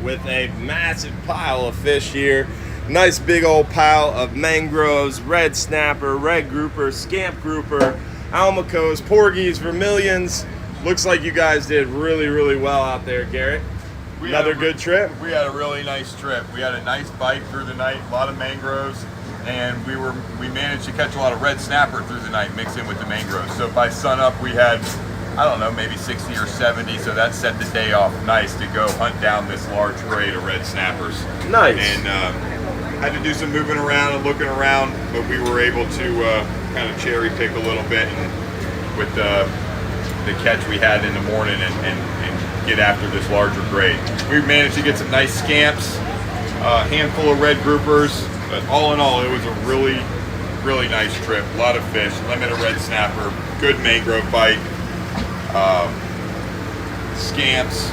with a massive pile of fish here. Nice big old pile of mangroves, red snapper, red grouper, scamp grouper, almacos, porgies, vermilions. Looks like you guys did really, really well out there, Garrett. Another good trip? We had a really nice trip. We had a nice bite through the night, a lot of mangroves, and we managed to catch a lot of red snapper through the night mixed in with the mangroves. So by sunup we had, I don't know, maybe 60 or 70, so that set the day off nice to go hunt down this large parade of red snappers. Nice. And had to do some moving around and looking around, but we were able to kind of cherry pick a little bit and with the catch we had in the morning and get after this larger grade. We managed to get some nice scamps, a handful of red groupers, but all in all, it was a really, really nice trip. A lot of fish, limited red snapper, good mangrove bite, scamps.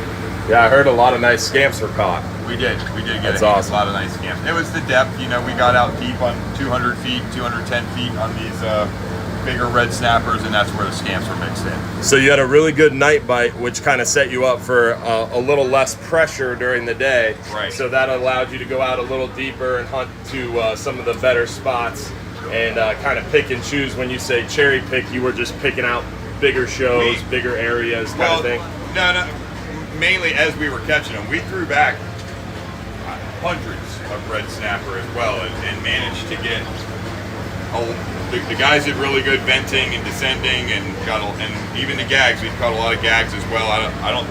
Yeah, I heard a lot of nice scamps were caught. We did get That's awesome. a lot of nice scamps. It was the depth, you know, we got out deep on 200 feet, 210 feet on these bigger red snappers, and that's where the scamps were mixed in. So you had a really good night bite, which kind of set you up for a little less pressure during the day. Right. So that allowed you to go out a little deeper and hunt to some of the better spots and kind of pick and choose. When you say cherry pick, you were just picking out bigger shows, bigger areas kind of thing? No. Mainly as we were catching them, we threw back hundreds of red snapper as well and managed to get the guys did really good venting and descending and even the gags. We caught a lot of gags as well. I don't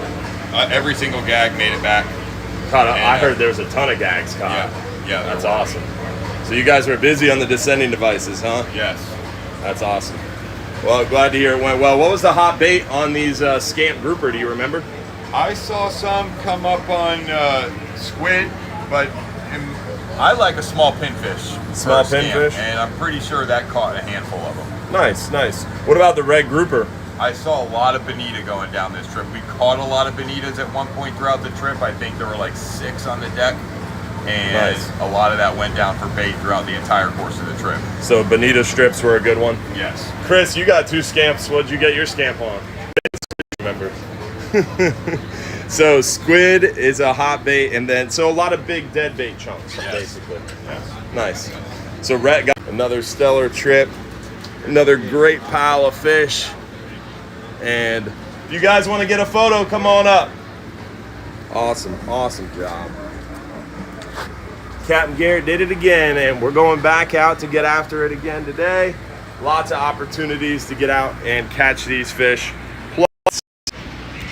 every single gag made it back. I heard there was a ton of gags caught. Yeah, that's awesome. So you guys were busy on the descending devices, huh? Yes. That's awesome. Well, glad to hear it went well. What was the hot bait on these scamp grouper? Do you remember? I saw some come up on squid, but I like a small pinfish. Small pinfish? And I'm pretty sure that caught a handful of them. Nice, nice. What about the red grouper? I saw a lot of bonita going down this trip. We caught a lot of bonitas at one point throughout the trip. I think there were like 6 on the deck. And nice. A lot of that went down for bait throughout the entire course of the trip. So bonita strips were a good one? Yes. Chris, you got 2 scamps. What'd you get your scamp on? Remember. So squid is a hot bait, and then so a lot of big dead bait chunks, basically. Yes. Nice. So Rhett got another stellar trip, another great pile of fish, and if you guys want to get a photo, come on up. Awesome job. Captain Garrett did it again, and we're going back out to get after it again today. Lots of opportunities to get out and catch these fish.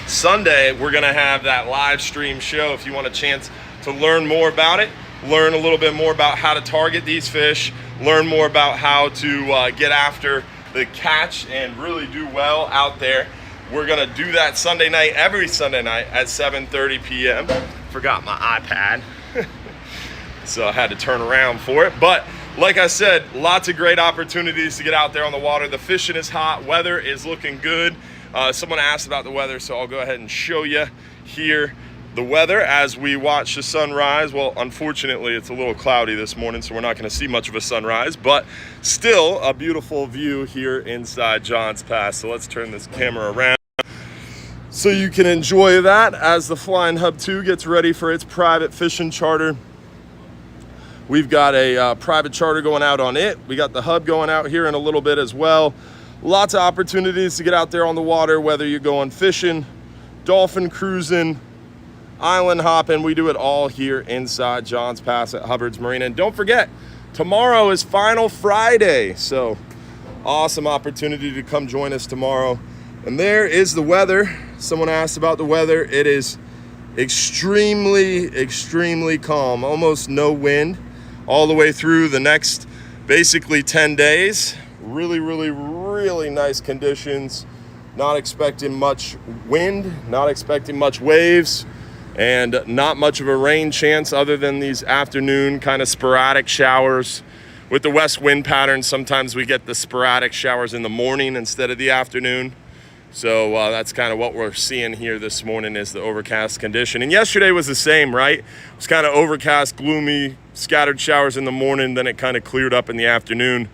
Sunday, we're going to have that live stream show. If you want a chance to learn more about it, learn a little bit more about how to target these fish, learn more about how to get after the catch and really do well out there. We're going to do that Sunday night, every Sunday night at 7:30 p.m. Forgot my iPad, so I had to turn around for it. But like I said, lots of great opportunities to get out there on the water. The fishing is hot, weather is looking good. Someone asked about the weather, so I'll go ahead and show you here the weather as we watch the sunrise. Well, unfortunately, it's a little cloudy this morning, so we're not going to see much of a sunrise, but still a beautiful view here inside Johns Pass. So let's turn this camera around so you can enjoy that as the Flying Hub 2 gets ready for its private fishing charter. We've got a private charter going out on it. We got the Hub going out here in a little bit as well. Lots of opportunities to get out there on the water, whether you're going fishing, dolphin cruising, island hopping. We do it all here inside Johns Pass at Hubbard's Marina. And don't forget, tomorrow is Final Friday. So awesome opportunity to come join us tomorrow. And there is the weather. Someone asked about the weather. It is extremely calm, almost no wind all the way through the next basically 10 days. Really nice conditions. Not expecting much wind, not expecting much waves, and not much of a rain chance other than these afternoon kind of sporadic showers. With the west wind pattern, sometimes we get the sporadic showers in the morning instead of the afternoon. So that's kind of what we're seeing here this morning is the overcast condition. And yesterday was the same, right? It was kind of overcast, gloomy, scattered showers in the morning, then it kind of cleared up in the afternoon.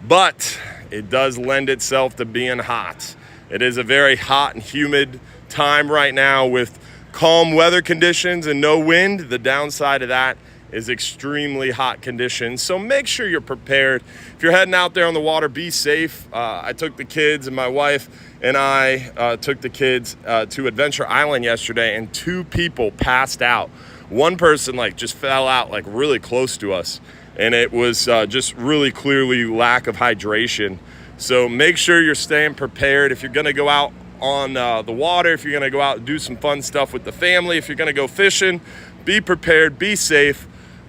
But it does lend itself to being hot. It is a very hot and humid time right now with calm weather conditions and no wind. The downside of that is extremely hot conditions. So make sure you're prepared. If you're heading out there on the water, be safe. I took the kids, and my wife and I took the kids to Adventure Island yesterday, and 2 people passed out. One person just fell out really close to us, and it was just really clearly lack of hydration. So make sure you're staying prepared. If you're gonna go out on the water, if you're gonna go out and do some fun stuff with the family, if you're gonna go fishing, be prepared, be safe.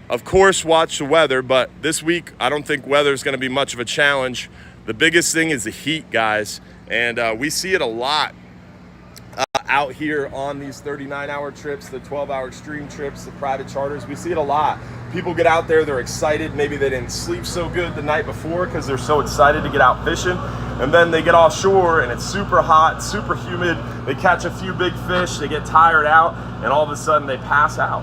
Of course, watch the weather, but this week, I don't think weather is going to be much of a challenge. The biggest thing is the heat, guys, and we see it a lot out here on these 39-hour trips, the 12-hour extreme trips, the private charters. We see it a lot. People get out there, they're excited. Maybe they didn't sleep so good the night before because they're so excited to get out fishing, and then they get offshore and it's super hot, super humid. They catch a few big fish, they get tired out, and all of a sudden they pass out.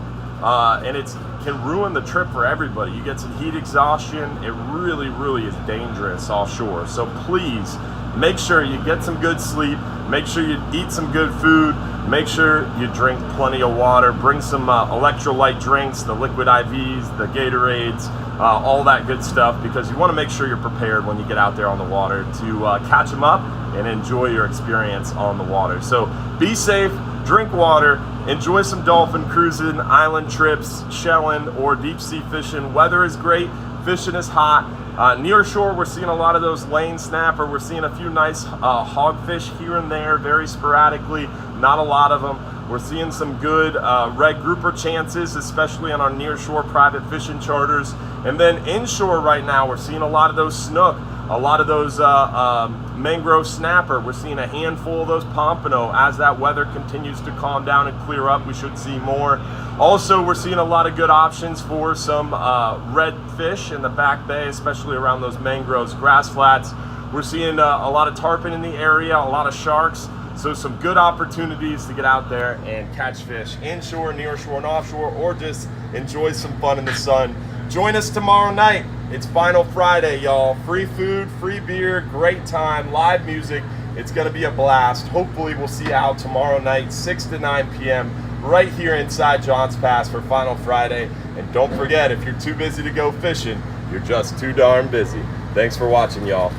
And it can ruin the trip for everybody. You get some heat exhaustion. It really, really is dangerous offshore. So please make sure you get some good sleep. Make sure you eat some good food. Make sure you drink plenty of water. Bring some electrolyte drinks, the liquid IVs, the Gatorades, all that good stuff, because you want to make sure you're prepared when you get out there on the water to catch them up and enjoy your experience on the water. So be safe, drink water, enjoy some dolphin cruising, island trips, shelling, or deep sea fishing. Weather is great, fishing is hot. Near shore, we're seeing a lot of those lane snapper. We're seeing a few nice hogfish here and there, very sporadically, not a lot of them. We're seeing some good red grouper chances, especially on our near shore private fishing charters. And then inshore right now, we're seeing a lot of those snook, a lot of those mangrove snapper. We're seeing a handful of those pompano. As that weather continues to calm down and clear up, we should see more. Also, we're seeing a lot of good options for some red fish in the back bay, especially around those mangroves, grass flats. We're seeing a lot of tarpon in the area, a lot of sharks. So some good opportunities to get out there and catch fish inshore, near shore, and offshore, or just enjoy some fun in the sun. Join us tomorrow night. It's Final Friday, y'all. Free food, free beer, great time, live music. It's gonna be a blast. Hopefully we'll see you out tomorrow night, 6 to 9 p.m. right here inside Johns Pass for Final Friday. And don't forget, if you're too busy to go fishing, you're just too darn busy. Thanks for watching, y'all.